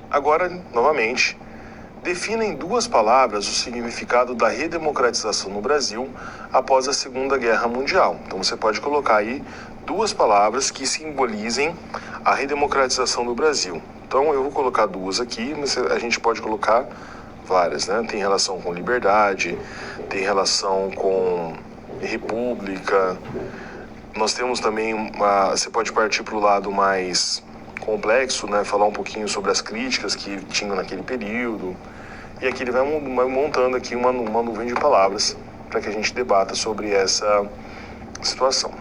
Agora, novamente, defina em 2 palavras o significado da redemocratização no Brasil após a Segunda Guerra Mundial. Então você pode colocar aí 2 palavras que simbolizem a redemocratização do Brasil. Então eu vou colocar 2 aqui, mas a gente pode colocar várias, né? Tem relação com liberdade, tem relação com república. Nós temos também você pode partir para o lado mais complexo, né? Falar um pouquinho sobre as críticas que tinham naquele período. E aqui ele vai montando aqui uma nuvem de palavras para que a gente debata sobre essa situação.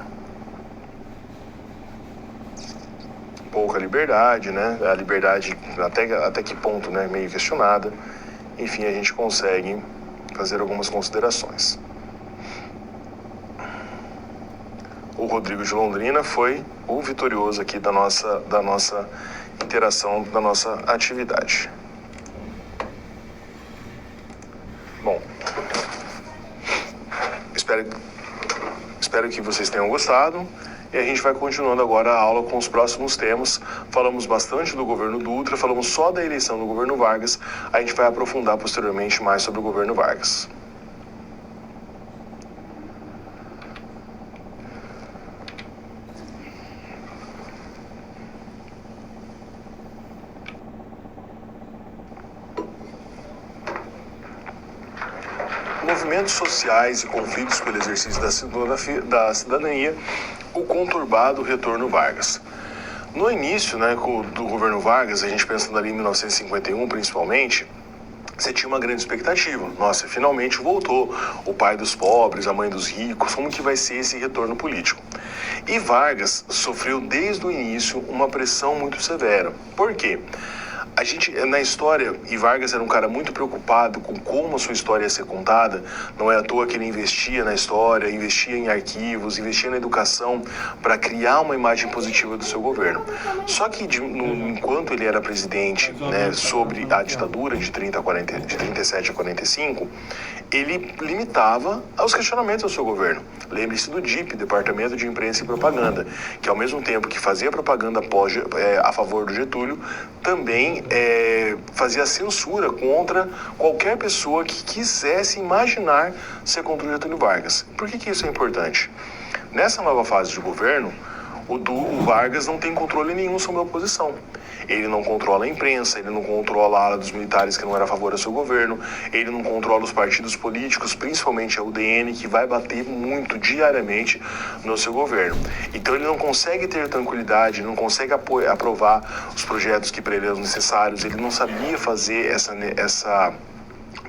Pouca liberdade, né? A liberdade até que ponto, né? Meio questionada. Enfim, a gente consegue fazer algumas considerações. O Rodrigo de Londrina foi o vitorioso aqui da nossa interação, da nossa atividade. Bom, espero que vocês tenham gostado. E a gente vai continuando agora a aula com os próximos temas. Falamos bastante do governo Dutra, falamos só da eleição do governo Vargas. A gente vai aprofundar posteriormente mais sobre o governo Vargas. Movimentos sociais e conflitos pelo exercício da cidadania, o conturbado retorno Vargas. No início, né, do governo Vargas, a gente pensando ali em 1951 principalmente, você tinha uma grande expectativa. Nossa, finalmente voltou o pai dos pobres, a mãe dos ricos, como que vai ser esse retorno político? E Vargas sofreu desde o início uma pressão muito severa. Por quê? A gente, na história, e Vargas era um cara muito preocupado com como a sua história ia ser contada, não é à toa que ele investia na história, investia em arquivos, investia na educação para criar uma imagem positiva do seu governo. Só que enquanto ele era presidente, né, sobre a ditadura de 37 a 45, ele limitava os questionamentos ao seu governo. Lembre-se do DIP, Departamento de Imprensa e Propaganda, que ao mesmo tempo que fazia propaganda a favor do Getúlio, também fazia censura contra qualquer pessoa que quisesse imaginar ser contra o Getúlio Vargas. Por que isso é importante? Nessa nova fase de governo, o Vargas não tem controle nenhum sobre a oposição. Ele não controla a imprensa, ele não controla a ala dos militares que não era a favor do seu governo, ele não controla os partidos políticos, principalmente a UDN, que vai bater muito diariamente no seu governo. Então ele não consegue ter tranquilidade, não consegue aprovar os projetos que para ele eram necessários, ele não sabia fazer essa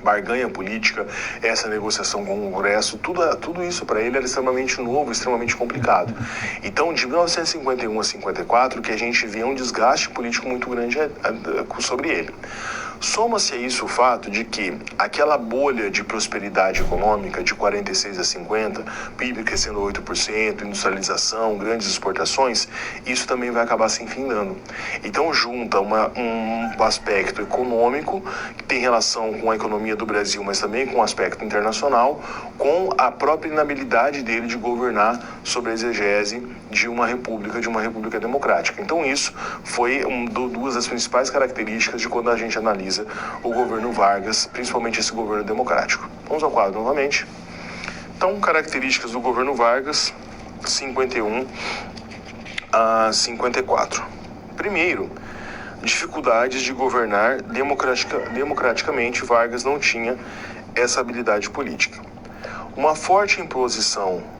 barganha política, essa negociação com o Congresso, tudo isso para ele era extremamente novo, extremamente complicado. Então, de 1951 a 54, que a gente vê um desgaste político muito grande sobre ele. Soma-se a isso o fato de que aquela bolha de prosperidade econômica de 46 a 50, PIB crescendo 8%, industrialização, grandes exportações, isso também vai acabar se enfindando. Então junta um aspecto econômico, que tem relação com a economia do Brasil, mas também com o aspecto internacional, com a própria inabilidade dele de governar sobre a exegese de uma república democrática. Então isso foi duas das principais características de quando a gente analisa o governo Vargas, principalmente esse governo democrático. Vamos ao quadro novamente. Então, características do governo Vargas, 51 a 54. Primeiro, dificuldades de governar democraticamente. Vargas não tinha essa habilidade política. Uma forte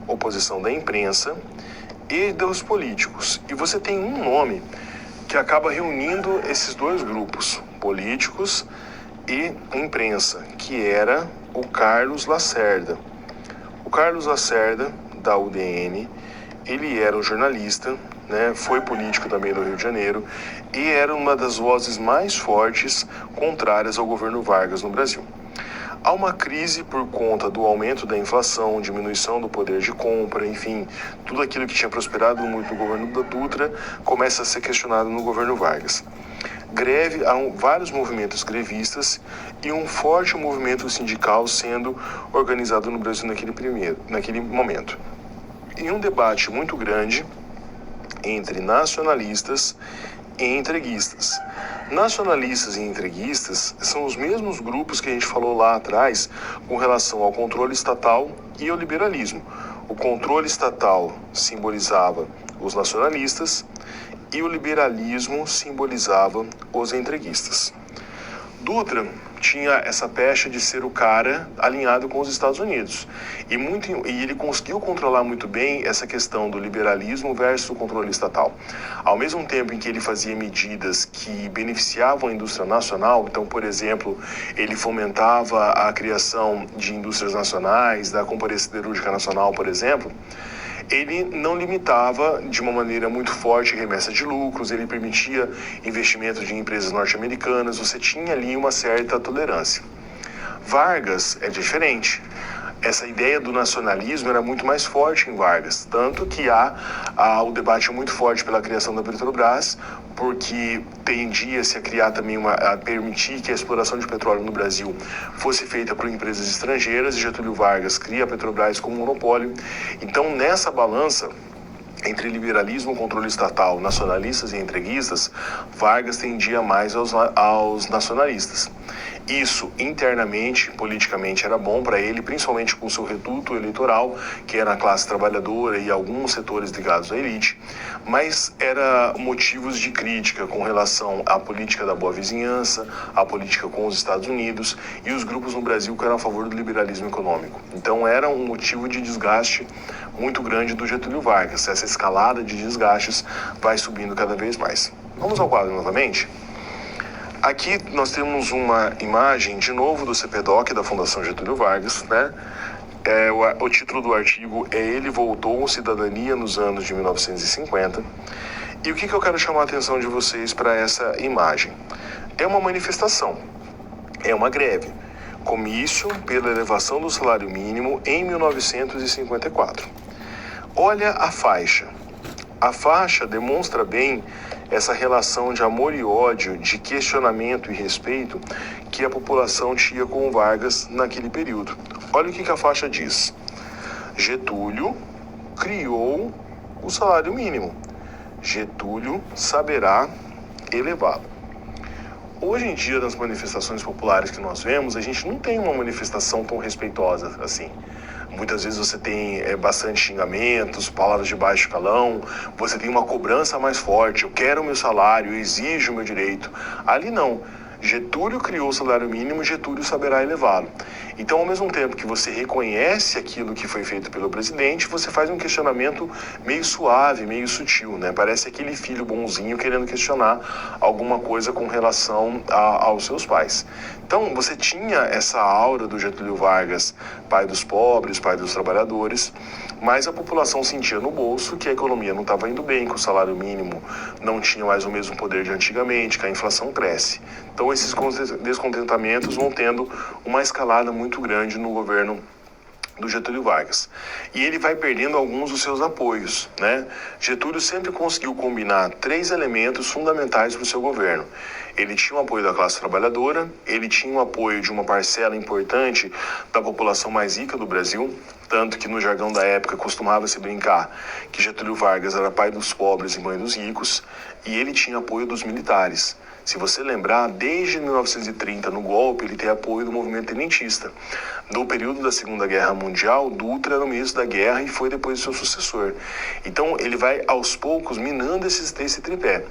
oposição da imprensa e dos políticos. E você tem um nome que que acaba reunindo esses dois grupos, políticos e imprensa, que era o Carlos Lacerda. O Carlos Lacerda, da UDN, ele era um jornalista, né, foi político também do Rio de Janeiro e era uma das vozes mais fortes contrárias ao governo Vargas no Brasil. Há uma crise por conta do aumento da inflação, diminuição do poder de compra, enfim, tudo aquilo que tinha prosperado muito no governo da Dutra começa a ser questionado no governo Vargas. Greve, há vários movimentos grevistas e um forte movimento sindical sendo organizado no Brasil naquele momento. E um debate muito grande entre nacionalistas e entreguistas. Nacionalistas e entreguistas são os mesmos grupos que a gente falou lá atrás com relação ao controle estatal e ao liberalismo. O controle estatal simbolizava os nacionalistas e o liberalismo simbolizava os entreguistas. Dutra tinha essa pecha de ser o cara alinhado com os Estados Unidos. E ele conseguiu controlar muito bem essa questão do liberalismo versus o controle estatal. Ao mesmo tempo em que ele fazia medidas que beneficiavam a indústria nacional, então, por exemplo, ele fomentava a criação de indústrias nacionais, da Companhia Siderúrgica Nacional, por exemplo, ele não limitava de uma maneira muito forte remessa de lucros, ele permitia investimento de empresas norte-americanas, você tinha ali uma certa tolerância. Vargas é diferente. Essa ideia do nacionalismo era muito mais forte em Vargas, tanto que há o debate muito forte pela criação da Petrobras, porque tendia-se a criar também a permitir que a exploração de petróleo no Brasil fosse feita por empresas estrangeiras, e Getúlio Vargas cria a Petrobras como monopólio. Então, nessa balança entre liberalismo, controle estatal, nacionalistas e entreguistas, Vargas tendia mais aos nacionalistas. Isso, internamente, politicamente, era bom para ele, principalmente com seu reduto eleitoral, que era a classe trabalhadora e alguns setores ligados à elite, mas era motivos de crítica com relação à política da boa vizinhança, à política com os Estados Unidos e os grupos no Brasil que eram a favor do liberalismo econômico. Então era um motivo de desgaste muito grande do Getúlio Vargas. Essa escalada de desgastes vai subindo cada vez mais. Vamos ao quadro novamente? Aqui nós temos uma imagem, de novo, do CPDOC, da Fundação Getúlio Vargas, né? O título do artigo é Ele Voltou Cidadania nos anos de 1950. E o que eu quero chamar a atenção de vocês para essa imagem? É uma manifestação, é uma greve. Comício pela elevação do salário mínimo em 1954. Olha a faixa. A faixa demonstra bem essa relação de amor e ódio, de questionamento e respeito que a população tinha com Vargas naquele período. Olha o que a faixa diz. Getúlio criou o salário mínimo. Getúlio saberá elevá-lo. Hoje em dia, nas manifestações populares que nós vemos, a gente não tem uma manifestação tão respeitosa assim. Muitas vezes você tem bastante xingamentos, palavras de baixo calão, você tem uma cobrança mais forte, eu quero o meu salário, eu exijo o meu direito. Ali não. Getúlio criou o salário mínimo, Getúlio saberá elevá-lo. Então, ao mesmo tempo que você reconhece aquilo que foi feito pelo presidente, você faz um questionamento meio suave, meio sutil, né? Parece aquele filho bonzinho querendo questionar alguma coisa com relação aos seus pais. Então, você tinha essa aura do Getúlio Vargas, pai dos pobres, pai dos trabalhadores, mas a população sentia no bolso que a economia não estava indo bem, que o salário mínimo não tinha mais o mesmo poder de antigamente, que a inflação cresce. Então, esses descontentamentos vão tendo uma escalada muito grande no governo do Getúlio Vargas. E ele vai perdendo alguns dos seus apoios, né? Getúlio sempre conseguiu combinar 3 elementos fundamentais para o seu governo. Ele tinha o apoio da classe trabalhadora, ele tinha o apoio de uma parcela importante da população mais rica do Brasil, tanto que no jargão da época costumava-se brincar que Getúlio Vargas era pai dos pobres e mãe dos ricos, e ele tinha apoio dos militares. Se você lembrar, desde 1930, no golpe, ele tem apoio do movimento tenentista. No período da Segunda Guerra Mundial, Dutra era o ministro da guerra e foi depois seu sucessor. Então, ele vai, aos poucos, minando esse tripé.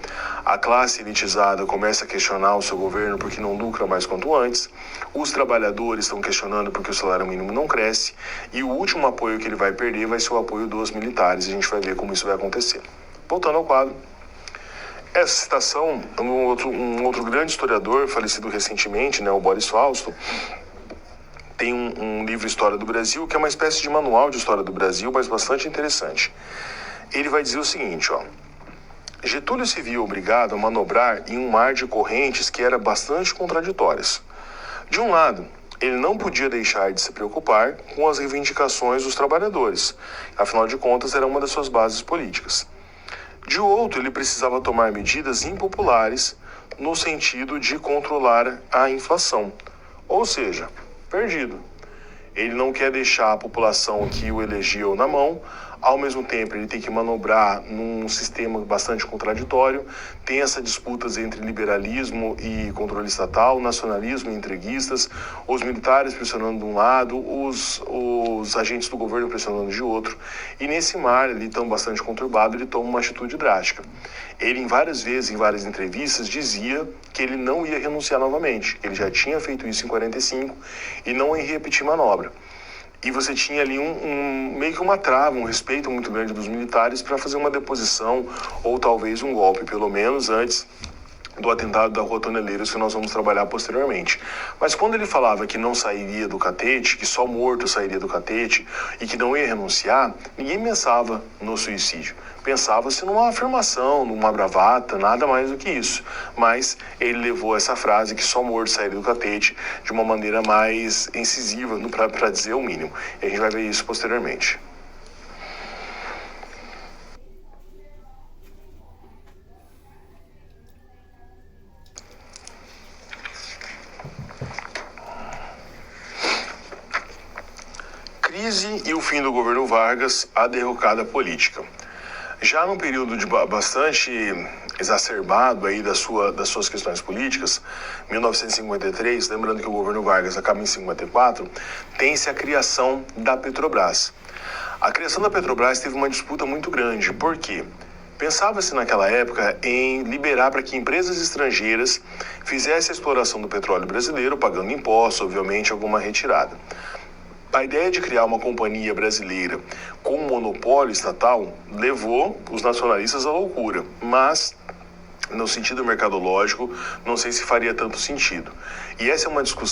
A classe elitizada começa a questionar o seu governo porque não lucra mais quanto antes. Os trabalhadores estão questionando porque o salário mínimo não cresce. E o último apoio que ele vai perder vai ser o apoio dos militares. A gente vai ver como isso vai acontecer. Voltando ao quadro. Essa citação, um outro grande historiador, falecido recentemente, né, o Boris Fausto, tem um livro História do Brasil, que é uma espécie de manual de História do Brasil, mas bastante interessante. Ele vai dizer o seguinte, ó: Getúlio se via obrigado a manobrar em um mar de correntes que era bastante contraditórias. De um lado, ele não podia deixar de se preocupar com as reivindicações dos trabalhadores, afinal de contas era uma das suas bases políticas. De outro, ele precisava tomar medidas impopulares no sentido de controlar a inflação, ou seja, perdido. Ele não quer deixar a população que o elegeu na mão, ao mesmo tempo ele tem que manobrar num sistema bastante contraditório, tem essas disputas entre liberalismo e controle estatal, nacionalismo e entreguistas, os militares pressionando de um lado, os agentes do governo pressionando de outro, e nesse mar ali tão bastante conturbado, ele toma uma atitude drástica. Ele em várias entrevistas, dizia que ele não ia renunciar novamente, ele já tinha feito isso em 45 e não ia repetir manobra. E você tinha ali meio que uma trava, um respeito muito grande dos militares para fazer uma deposição ou talvez um golpe, pelo menos antes do atentado da Rua Toneleiros, que nós vamos trabalhar posteriormente. Mas quando ele falava que não sairia do catete, que só morto sairia do catete e que não ia renunciar, ninguém pensava no suicídio. Pensava-se numa afirmação, numa bravata, nada mais do que isso. Mas ele levou essa frase, que só morto sairia do catete, de uma maneira mais incisiva, para dizer o mínimo. E a gente vai ver isso posteriormente. Crise e o fim do governo Vargas, a derrocada política. Já num período de bastante exacerbado aí das suas questões políticas, 1953, lembrando que o governo Vargas acaba em 54, tem-se a criação da Petrobras. A criação da Petrobras teve uma disputa muito grande, por quê? Pensava-se naquela época em liberar para que empresas estrangeiras fizessem a exploração do petróleo brasileiro, pagando impostos, obviamente, alguma retirada. A ideia de criar uma companhia brasileira com um monopólio estatal levou os nacionalistas à loucura, mas no sentido mercadológico, não sei se faria tanto sentido. E essa é uma discussão